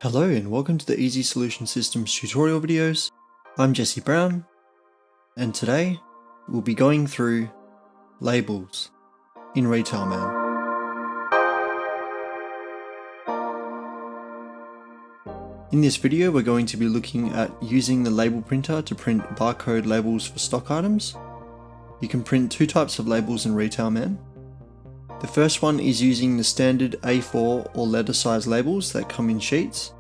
Hello and welcome to the Easy Solution Systems tutorial videos. I'm Jesse Brown, and today we'll be going through labels in Rman. In this video we're going to be looking at using the label printer to print barcode labels for stock items. You can print two types of labels in Rman. The first one is using the standard A4 or letter size labels that come in sheets.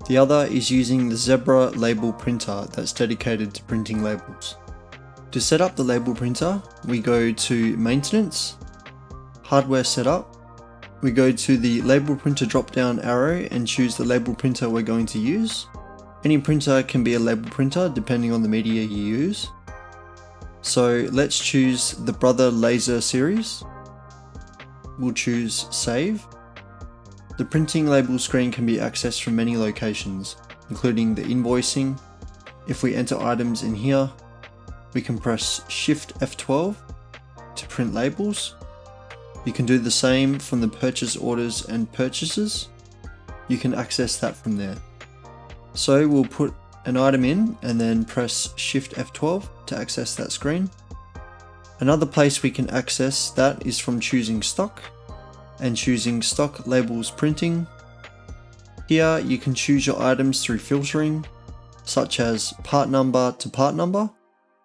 The other is using the Zebra label printer that's dedicated to printing labels. To set up the label printer, we go to Maintenance, Hardware Setup. We go to the label printer drop down arrow and choose the label printer we're going to use. Any printer can be a label printer depending on the media you use. So let's choose the Brother Laser series. We'll choose Save. The printing label screen can be accessed from many locations, including the invoicing. If we enter items in here, we can press Shift F12 to print labels. You can do the same from the purchase orders and purchases. You can access that from there. So we'll put an item in and then press Shift F12 to access that screen. Another place we can access that is from choosing Stock and choosing Stock Labels Printing. Here you can choose your items through filtering, such as part number to part number,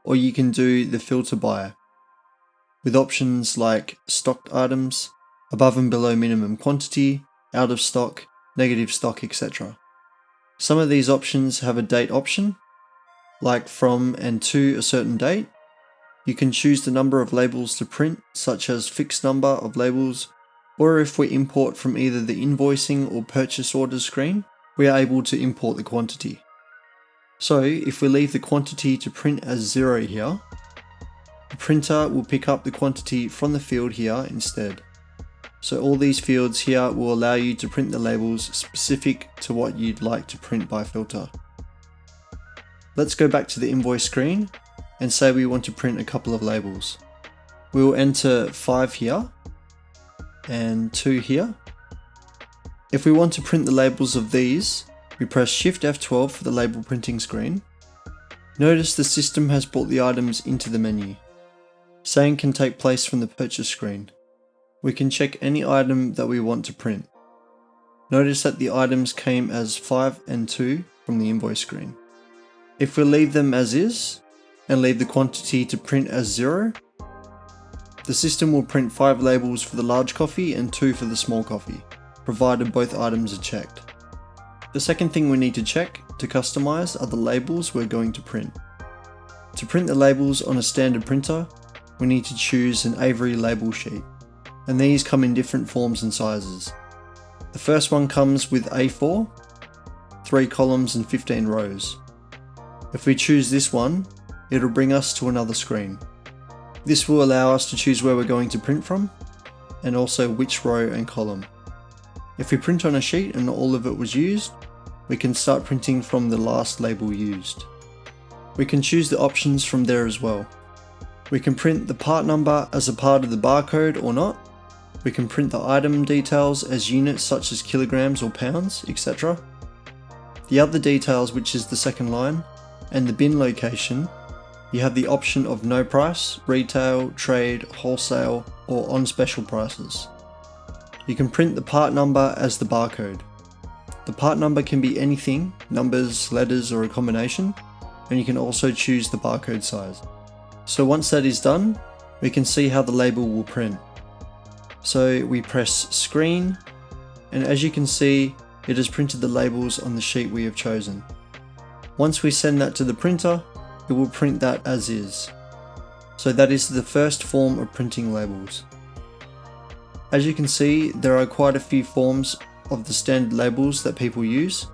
or you can do the filter by, with options like stocked items, above and below minimum quantity, out of stock, negative stock, etc. Some of these options have a date option, like from and to a certain date. You can choose the number of labels to print, such as fixed number of labels, or if we import from either the invoicing or purchase orders screen, we are able to import the quantity. So if we leave the quantity to print as 0 here, the printer will pick up the quantity from the field here instead. So all these fields here will allow you to print the labels specific to what you'd like to print by filter. Let's go back to the invoice screen and say we want to print a couple of labels. We will enter 5 here and 2 here. If we want to print the labels of these, we press Shift F12 for the label printing screen. Notice the system has brought the items into the menu. Same can take place from the purchase screen. We can check any item that we want to print. Notice that the items came as 5 and 2 from the invoice screen. If we leave them as is, and leave the quantity to print as 0, the system will print 5 labels for the large coffee and 2 for the small coffee, provided both items are checked. The second thing we need to check to customize are the labels we're going to print. To print the labels on a standard printer, we need to choose an Avery label sheet, and these come in different forms and sizes. The first one comes with A4, 3 columns and 15 rows. If we choose this one, it'll bring us to another screen. This will allow us to choose where we're going to print from, and also which row and column. If we print on a sheet and all of it was used, we can start printing from the last label used. We can choose the options from there as well. We can print the part number as a part of the barcode or not. We can print the item details as units such as kilograms or pounds, etc. The other details, which is the second line, and the bin location, you have the option of no price, retail, trade, wholesale, or on special prices. You can print the part number as the barcode. The part number can be anything, numbers, letters, or a combination, and you can also choose the barcode size. So once that is done, we can see how the label will print. So we press Screen, and as you can see, it has printed the labels on the sheet we have chosen. Once we send that to the printer, it will print that as is. So that is the first form of printing labels. As you can see, there are quite a few forms of the standard labels that people use.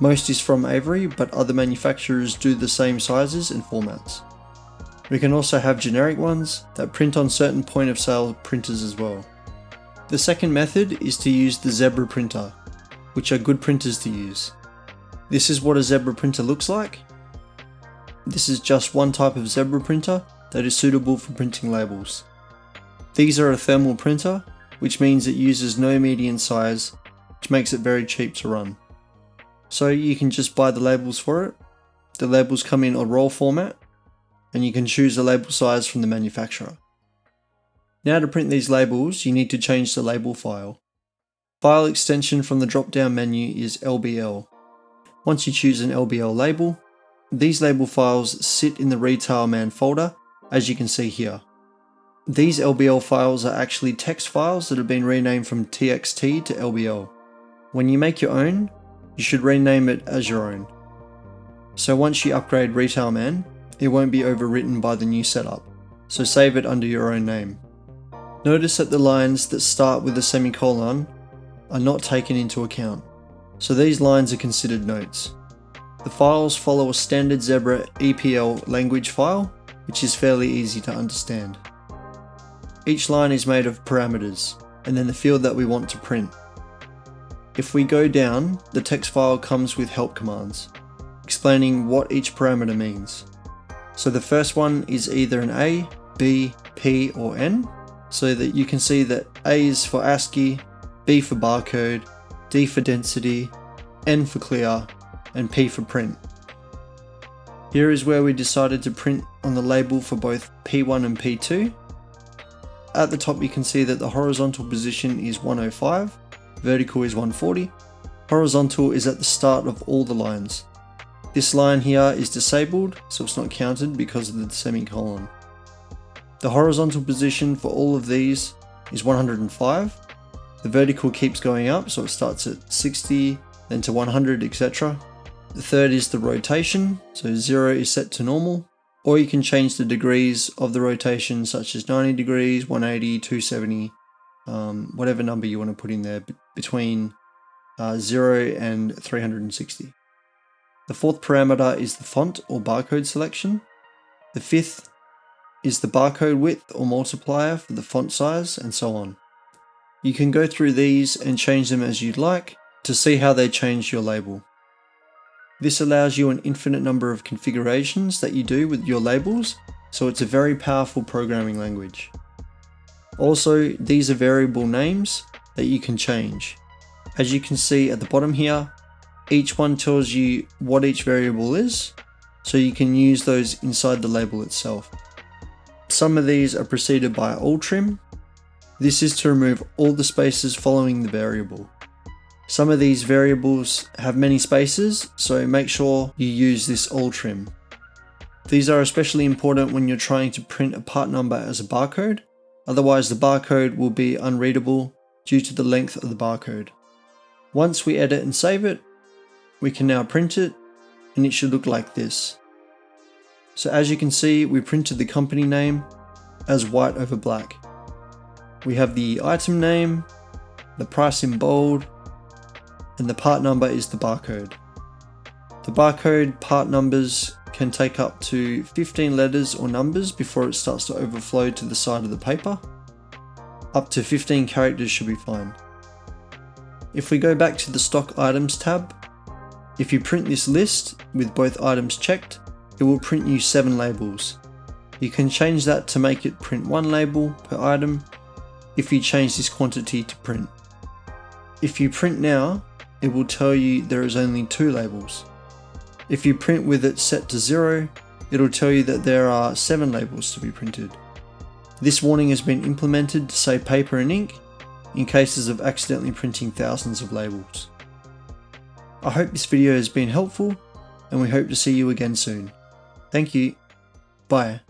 Most is from Avery, but other manufacturers do the same sizes and formats. We can also have generic ones that print on certain point of sale printers as well. The second method is to use the Zebra printer, which are good printers to use. This is what a Zebra printer looks like. This is just one type of Zebra printer that is suitable for printing labels. These are a thermal printer, which means it uses no median size, which makes it very cheap to run. So you can just buy the labels for it. The labels come in a roll format, and you can choose the label size from the manufacturer. Now to print these labels, you need to change the label file. File extension from the drop-down menu is LBL. Once you choose an LBL label, these label files sit in the Rman folder, as you can see here. These LBL files are actually text files that have been renamed from TXT to LBL. When you make your own, you should rename it as your own. So once you upgrade Rman, it won't be overwritten by the new setup, so save it under your own name. Notice that the lines that start with a semicolon are not taken into account, so these lines are considered notes. The files follow a standard Zebra EPL language file, which is fairly easy to understand. Each line is made of parameters, and then the field that we want to print. If we go down, the text file comes with help commands, explaining what each parameter means. So the first one is either an A, B, P or N, so that you can see that A is for ASCII, B for barcode, D for density, N for clear, and P for print. Here is where we decided to print on the label for both P1 and P2. At the top you can see that the horizontal position is 105, vertical is 140. Horizontal is at the start of all the lines. This line here is disabled, so it's not counted because of the semicolon. The horizontal position for all of these is 105. The vertical keeps going up, so it starts at 60, then to 100, etc. The third is the rotation, so 0 is set to normal, or you can change the degrees of the rotation, such as 90 degrees, 180, 270, whatever number you want to put in there, between 0 and 360. The fourth parameter is the font or barcode selection. The fifth is the barcode width or multiplier for the font size, and so on. You can go through these and change them as you'd like to see how they change your label. This allows you an infinite number of configurations that you do with your labels, so it's a very powerful programming language. Also, these are variable names that you can change. As you can see at the bottom here, each one tells you what each variable is, so you can use those inside the label itself. Some of these are preceded by all trim. This is to remove all the spaces following the variable. Some of these variables have many spaces, so make sure you use this all trim. These are especially important when you're trying to print a part number as a barcode, otherwise the barcode will be unreadable due to the length of the barcode. Once we edit and save it, we can now print it, and it should look like this. So as you can see, we printed the company name as white over black. We have the item name, the price in bold, and the part number is the barcode. The barcode part numbers can take up to 15 letters or numbers before it starts to overflow to the side of the paper. Up to 15 characters should be fine. If we go back to the stock items tab, if you print this list with both items checked, it will print you 7 labels. You can change that to make it print 1 label per item if you change this quantity to print. If you print now, it will tell you there is only 2 labels. If you print with it set to 0, it'll tell you that there are 7 labels to be printed. This warning has been implemented to save paper and ink in cases of accidentally printing thousands of labels. I hope this video has been helpful, and we hope to see you again soon. Thank you. Bye.